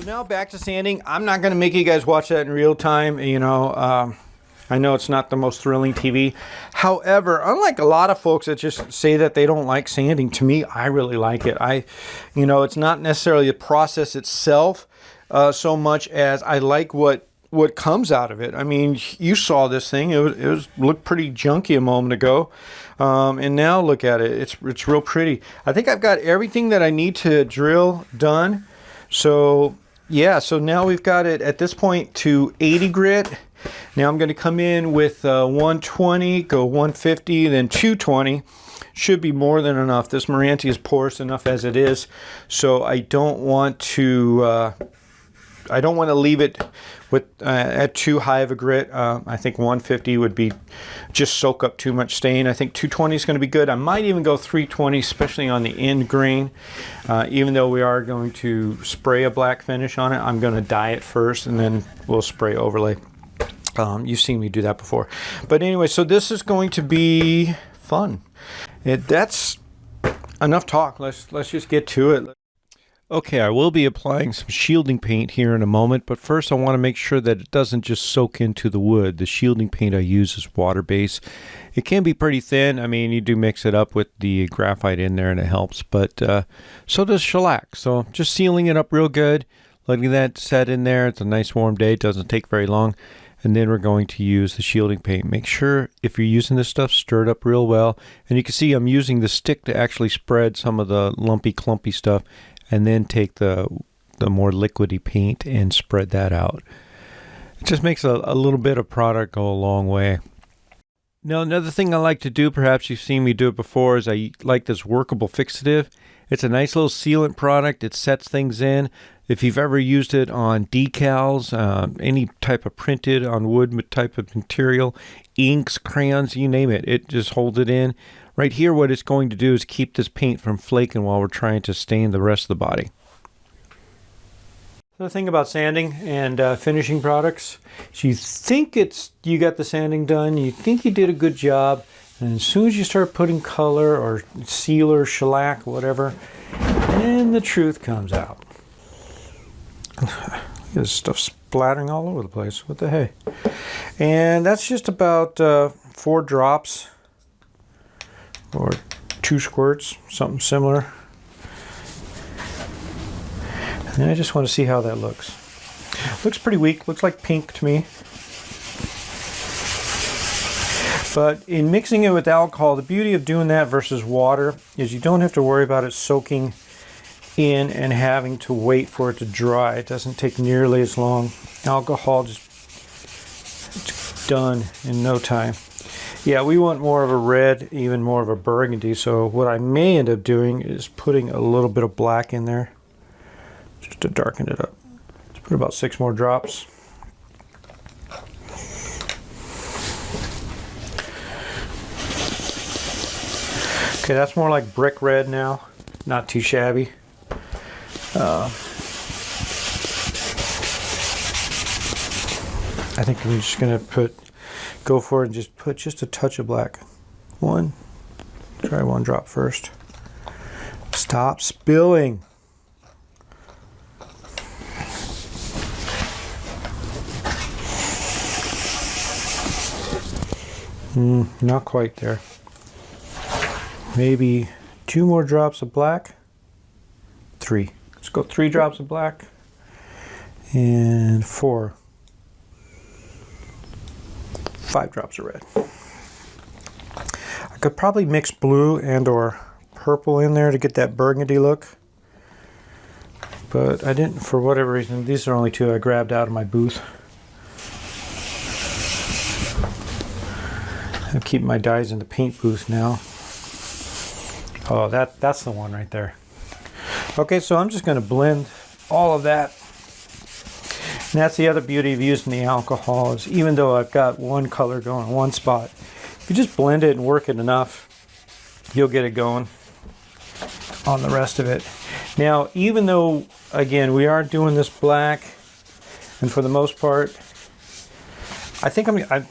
Now back to sanding. I'm not going to make you guys watch that in real time. You know, I know it's not the most thrilling TV. However, unlike a lot of folks that just say that they don't like sanding, to me, I really like it. You know, it's not necessarily the process itself so much as I like what comes out of it. I mean, you saw this thing. It looked pretty junky a moment ago. And now look at it. It's real pretty. I think I've got everything that I need to drill done. So yeah, so now we've got it at this point to 80 grit. Now I'm going to come in with 120, go 150, then 220. Should be more than enough. This Meranti is porous enough as it is, so I don't want to leave it with at too high of a grit. I think 150 would be just soak up too much stain. I think 220 is going to be good. I might even go 320, especially on the end grain. Even though we are going to spray a black finish on it, I'm going to dye it first and then we'll spray overlay. You've seen me do that before. But anyway, so this is going to be fun. That's enough talk. Let's just get to it. Okay, I will be applying some shielding paint here in a moment, but first I want to make sure that it doesn't just soak into the wood. The shielding paint I use is water-based. It can be pretty thin. I mean, you do mix it up with the graphite in there and it helps, but so does shellac. So just sealing it up real good, letting that set in there. It's a nice warm day. It doesn't take very long. And then we're going to use the shielding paint. Make sure if you're using this stuff, stir it up real well. And you can see I'm using the stick to actually spread some of the lumpy, clumpy stuff, and then take the more liquidy paint and spread that out. It just makes a little bit of product go a long way. Now, another thing I like to do, perhaps you've seen me do it before, is I like this Workable Fixative. It's a nice little sealant product. It sets things in. If you've ever used it on decals, any type of printed on wood type of material, inks, crayons, you name it, it just holds it in. Right here, what it's going to do is keep this paint from flaking while we're trying to stain the rest of the body. The thing about sanding and finishing products is you think you got the sanding done, you think you did a good job, and as soon as you start putting color or sealer, shellac, whatever, then the truth comes out. This stuff splattering all over the place. What the hey? And that's just about 4 drops or 2 squirts, something similar. And I just want to see how that looks. Looks pretty weak. Looks like pink to me. But in mixing it with alcohol, the beauty of doing that versus water is you don't have to worry about it soaking in and having to wait for it to dry. It doesn't take nearly as long. Alcohol just it's done in no time. Yeah, we want more of a red, even more of a burgundy, so what I may end up doing is putting a little bit of black in there just to darken it up. Let's put about 6 more drops. Okay, that's more like brick red now. Not too shabby. I think I'm just gonna go for it and just put just a touch of black. Try 1 drop first. Stop spilling. Not quite there. Maybe 2 more drops of black. 3. Let's go 3 drops of black. And 4. 5 drops of red. I could probably mix blue and or purple in there to get that burgundy look. But I didn't, for whatever reason. These are only 2 I grabbed out of my booth. I'm keeping my dyes in the paint booth now. Oh, that's the one right there. Okay, so I'm just going to blend all of that. And that's the other beauty of using the alcohol, is even though I've got one color going in one spot, if you just blend it and work it enough, you'll get it going on the rest of it. Now, even though, again, we are doing this black, and for the most part, I think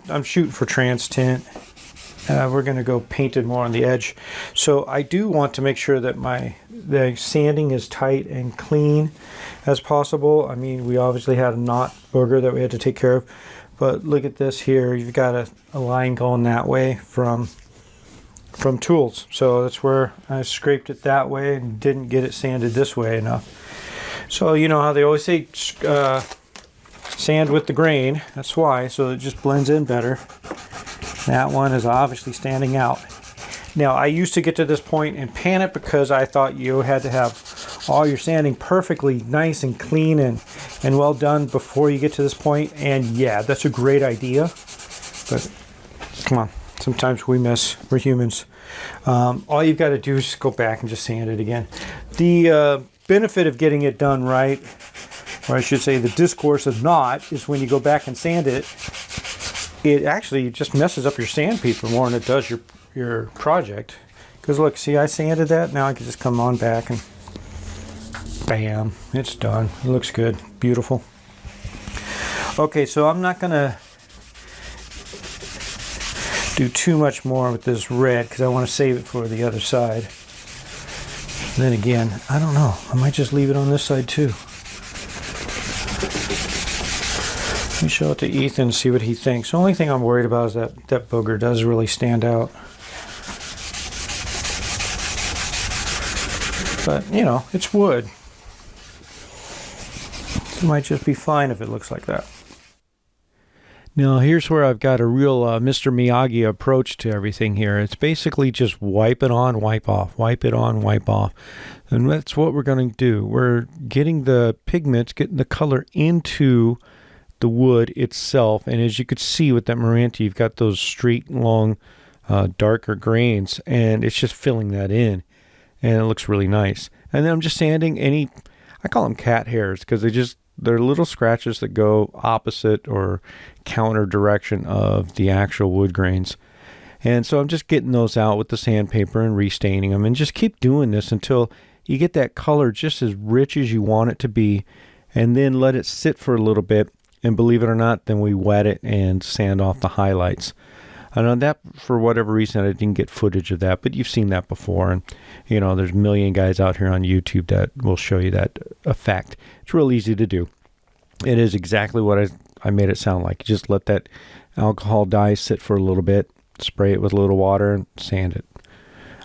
I'm shooting for trans tint. We're going to go painted more on the edge. So I do want to make sure that the sanding is tight and clean as possible. I mean, we obviously had a knot booger that we had to take care of. But look at this here. You've got a line going that way from tools. So that's where I scraped it that way and didn't get it sanded this way enough. So you know how they always say sand with the grain. That's why. So it just blends in better. That one is obviously standing out. Now, I used to get to this point and pan it because I thought you had to have all your sanding perfectly nice and clean and well done before you get to this point. And yeah, that's a great idea. But come on, sometimes we miss. We're humans. All you've got to do is just go back and just sand it again. The benefit of getting it done right, or I should say the discourse of not, is when you go back and sand it, it actually just messes up your sandpaper more than it does your project. Because look, see, I sanded that. Now I can just come on back and bam, it's done. It looks good. Beautiful. Okay, so I'm not going to do too much more with this red because I want to save it for the other side. And then again, I don't know. I might just leave it on this side too. Let me show it to Ethan and see what he thinks. The only thing I'm worried about is that booger does really stand out. But, you know, it's wood. It might just be fine if it looks like that. Now, here's where I've got a real Mr. Miyagi approach to everything here. It's basically just wipe it on, wipe off, wipe it on, wipe off. And that's what we're going to do. We're getting the pigments, getting the color into the wood itself. And as you could see with that Maranta, you've got those straight, long, darker grains, and it's just filling that in. And it looks really nice. And then I'm just sanding I call them cat hairs because they're little scratches that go opposite or counter direction of the actual wood grains. And so I'm just getting those out with the sandpaper and restaining them, and just keep doing this until you get that color just as rich as you want it to be, and then let it sit for a little bit. And believe it or not, then we wet it and sand off the highlights. And on that, for whatever reason, I didn't get footage of that, but you've seen that before. And, you know, there's a million guys out here on YouTube that will show you that effect. It's real easy to do. It is exactly what I made it sound like. Just let that alcohol dye sit for a little bit, spray it with a little water, and sand it.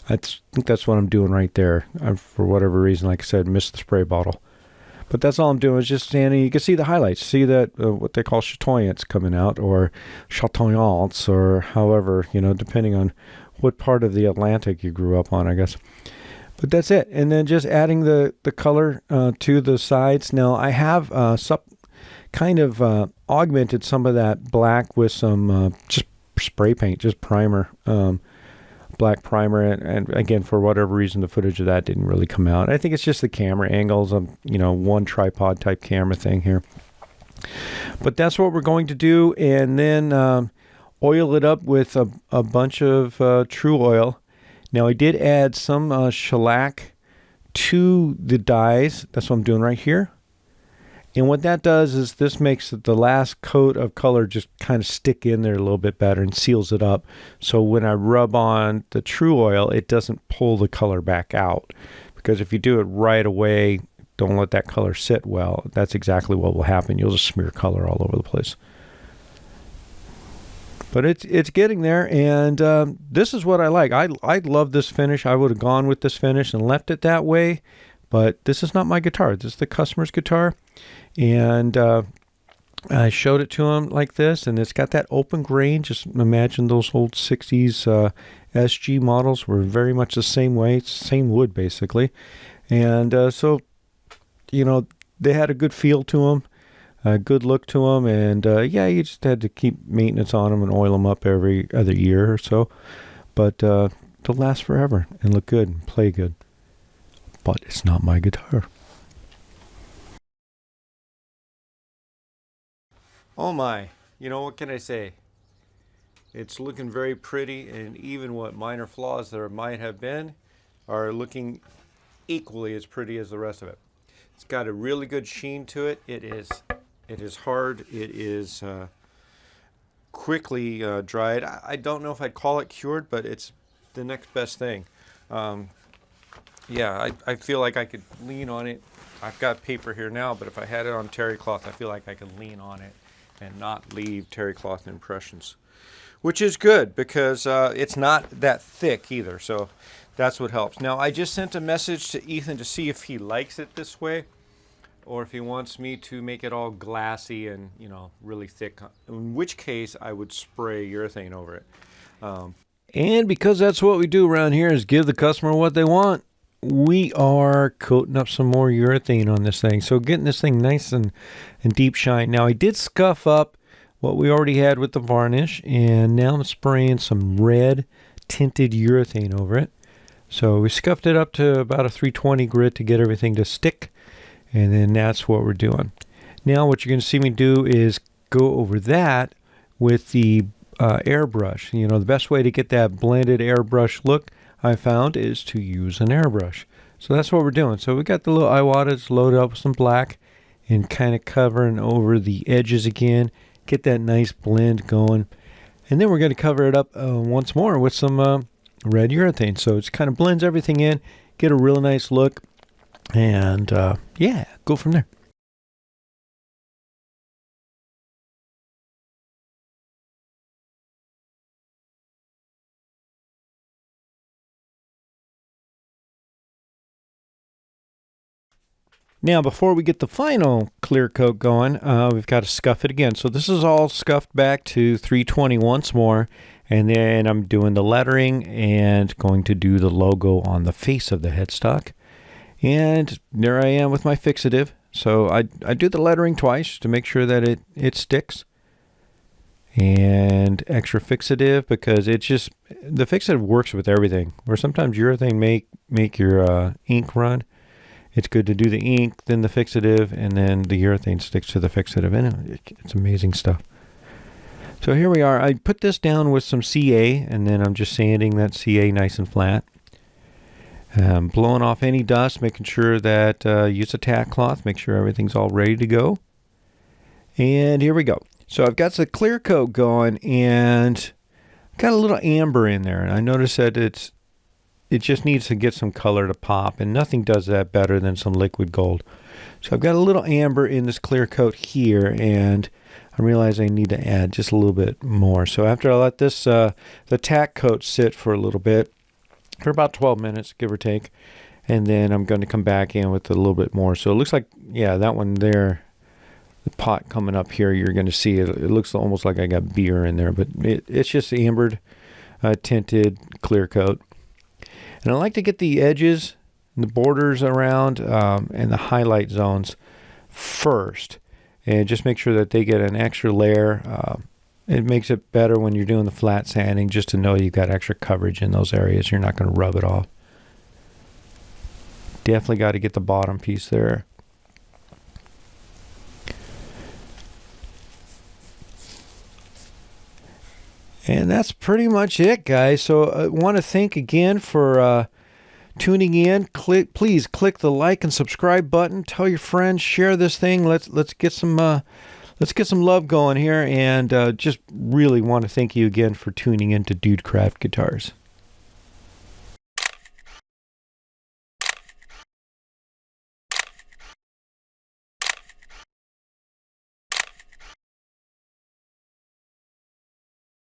I think that's what I'm doing right there. For whatever reason, like I said, missed the spray bottle. But that's all I'm doing is just sanding. You can see the highlights. See that what they call chatoyants coming out, or chatoyants, or however, you know, depending on what part of the Atlantic you grew up on, I guess. But that's it. And then just adding the color to the sides. Now, I have kind of augmented some of that black with some just spray paint, just primer, black primer. And again, for whatever reason, the footage of that didn't really come out. I think it's just the camera angles of, you know, one tripod type camera thing here. But that's what we're going to do. And then oil it up with a bunch of True Oil. Now, I did add some shellac to the dyes. That's what I'm doing right here. And what that does is this makes the last coat of color just kind of stick in there a little bit better and seals it up. So when I rub on the True Oil, it doesn't pull the color back out. Because if you do it right away, don't let that color sit well, that's exactly what will happen. You'll just smear color all over the place. But it's getting there, and this is what I like. I love this finish. I would have gone with this finish and left it that way, but this is not my guitar. This is the customer's guitar, and I showed it to him like this, and it's got that open grain. Just imagine those old 60s SG models were very much the same way, same wood basically. And so, they had a good feel to them, a good look to them, and you just had to keep maintenance on them and oil them up every other year or so. But they'll last forever and look good and play good. But it's not my guitar. Oh my, what can I say? It's looking very pretty, and even what minor flaws there might have been are looking equally as pretty as the rest of it. It's got a really good sheen to it. It is hard. It is quickly dried. I don't know if I'd call it cured, but it's the next best thing. I feel like I could lean on it. I've got paper here now, but if I had it on terry cloth, I feel like I could lean on it and not leave terry cloth impressions, which is good because it's not that thick either. So that's what helps. Now, I just sent a message to Ethan to see if he likes it this way or if he wants me to make it all glassy and, really thick, in which case I would spray urethane over it. And because that's what we do around here is give the customer what they want, we are coating up some more urethane on this thing. So getting this thing nice and deep shine. Now, I did scuff up what we already had with the varnish, and now I'm spraying some red tinted urethane over it. So we scuffed it up to about a 320 grit to get everything to stick, and then that's what we're doing. Now what you're going to see me do is go over that with the airbrush. The best way to get that blended airbrush look I found is to use an airbrush. So that's what we're doing. So we got the little Iwatas loaded up with some black and kind of covering over the edges again. Get that nice blend going. And then we're going to cover it up once more with some red urethane. So it kind of blends everything in, get a real nice look, and go from there. Now, before we get the final clear coat going, we've got to scuff it again. So this is all scuffed back to 320 once more. And then I'm doing the lettering and going to do the logo on the face of the headstock. And there I am with my fixative. So I do the lettering twice to make sure that it sticks. And extra fixative because the fixative works with everything. Where sometimes urethane make your ink run. It's good to do the ink, then the fixative, and then the urethane sticks to the fixative. And it's amazing stuff. So here we are. I put this down with some CA, and then I'm just sanding that CA nice and flat. Blowing off any dust, making sure that use a tack cloth, make sure everything's all ready to go. And here we go. So I've got the clear coat going, and got a little amber in there. And I noticed that it just needs to get some color to pop, and nothing does that better than some liquid gold. So I've got a little amber in this clear coat here, and I realize I need to add just a little bit more. So after I let this the tack coat sit for a little bit, for about 12 minutes, give or take, and then I'm going to come back in with a little bit more. So it looks like, that one there, the pot coming up here, you're going to see it. It looks almost like I got beer in there, but it's just ambered, tinted clear coat. And I like to get the edges and the borders around and the highlight zones first. And just make sure that they get an extra layer. It makes it better when you're doing the flat sanding just to know you've got extra coverage in those areas. You're not going to rub it off. Definitely got to get the bottom piece there. And that's pretty much it, guys. So I want to thank again for tuning in. Please click the like and subscribe button. Tell your friends. Share this thing. Let's get some love going here. And just really want to thank you again for tuning in to Dude Craft Guitars.